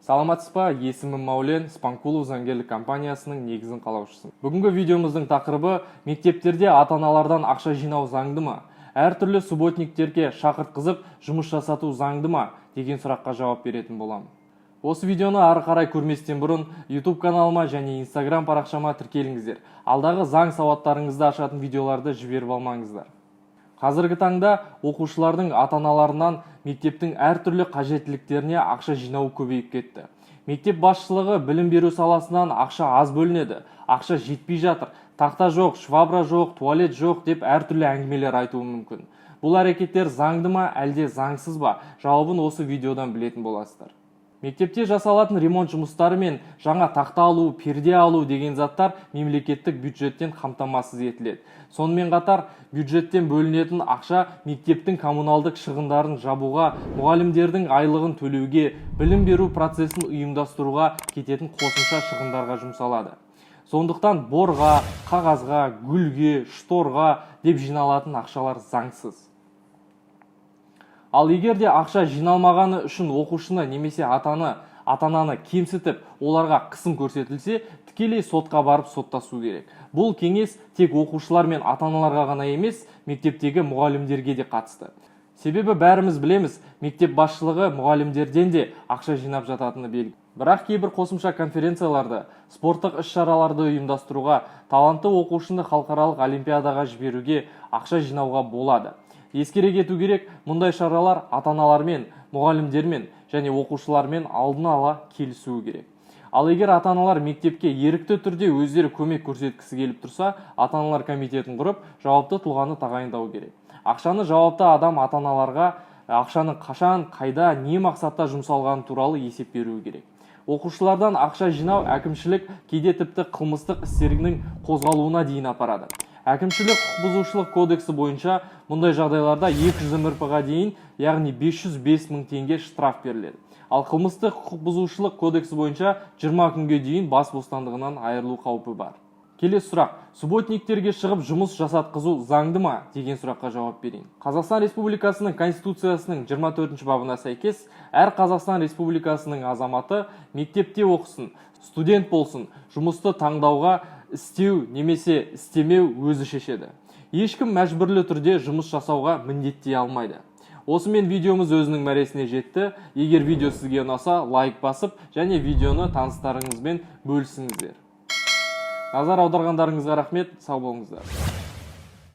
Саламатсыз ба, есімім Маулен, Спанкулов заңгерлік компаниясының негізін қалаушысың. Бүгінгі видеомыздың тақырыбы мектептерде ата-аналардан ақша жинау заңды ма? Әртүрлі субботниктерге шақыртқызып жұмыс жасату заңды ма? Деген сұраққа жауап беретін боламын. Осы видеоны ары қарай көрместен бұрын YouTube каналыма және Instagram парақшама тіркеліңіздер. Алдағы заң сауаттарыңызды ашатын видеоларды жіберіп алмаңыздар. Қазіргі таңда оқушылардың ата-аналарынан мектептің әртүрлі қажеттіліктеріне ақша жинауы көбейіп кетті. Мектеп басшылығы білім беру саласынан ақша аз бөлінеді, ақша жетпей жатыр, тақта жоқ, швабра жоқ, туалет жоқ деп әртүрлі әңгімелер айтуы мүмкін. Бұл әрекеттер заңды ма, әлде заңсыз ба? Жауабын осы видеодан білетін боласыздар. Мектепте жасалатын ремонт жұмыстары мен жаңа тақта алу, перде алу деген заттар мемлекеттік бюджеттен қамтамасыз етіледі. Сонымен қатар бюджеттен бөлінетін ақша мектептің коммуналдық шығындарын жабуға, мұғалімдердің айлығын төлеуге, білім беру процесін ұйымдастыруға кететін қосымша шығындарға жұмсалады. Сондықтан борға, қағазға, гүлге, шторға деп жиналатын ақшалар заңсыз. Ал егер де ақша жиналмағаны үшін оқушыны немесе ата-ананы кемсітіп, оларға қысым көрсетілсе, тікелей сотқа барып соттасу керек. Бұл кеңес тек оқушылар мен ата-аналарға ғана емес, мектептегі мұғалімдерге де қатысты. Себебі бәріміз білеміз, мектеп басшылығы мұғалімдерден де ақша жинап жататыны белгілі. Бірақ кейбір қосымша конференцияларды, спорттық іс-шараларды ұйымдастыруға, талантты оқушыны халықаралық олимпиадаға жіберуге ақша жинауға болады. Ескере кету керек, мұндай шаралар ата-аналармен, мұғалімдермен және оқушылармен алдын ала келісуі керек. Ал егер ата-аналар мектепке ерікті түрде өздері көмек көрсеткісі келіп тұрса, ата-аналар комитетін құрып, жауапты тұлғаны тағайындау керек. Ақшаны жауапты адам ата-аналарға ақшаның қашан, қайда, не мақсатта жұмсалғаны туралы есеп беруі керек. Оқушылардан ақша жинау әкімшілік, кейде тіпті қылмыстық істерінің қозғалуына дейін апарады. Әкімшілік құқық бұзушылық кодексі бойынша мұндай жағдайларда 200 МРП-ға дейін, яғни 505 мың теңге штраф беріледі. Ал қылмыстық құқық бұзушылық кодексі бойынша 20 күнге дейін бас бостандығынан айырылу қаупі бар. Келесі сұрақ: субботниктерге шығып жұмыс жасатқызу заңды ма деген сұраққа жауап берейін. Қазақстан Республикасының Конституциясының 24 бабына сәйкес, әр Қазақстан Республикасының азаматы мектепте оқысын, студент болсын, жұмысты таңдауға істеу немесе істемеу өзі шешеді. Ешкім мәжбүрлі түрде жұмыс жасауға міндеттей алмайды. Осымен видеомыз өзінің мәресіне жетті. Егер видео сізге ұнаса, лайк басып, және видеоны таныстарыңызбен бөлісіңіздер. Назар аударғандарыңызға рахмет, сау болыңыздар.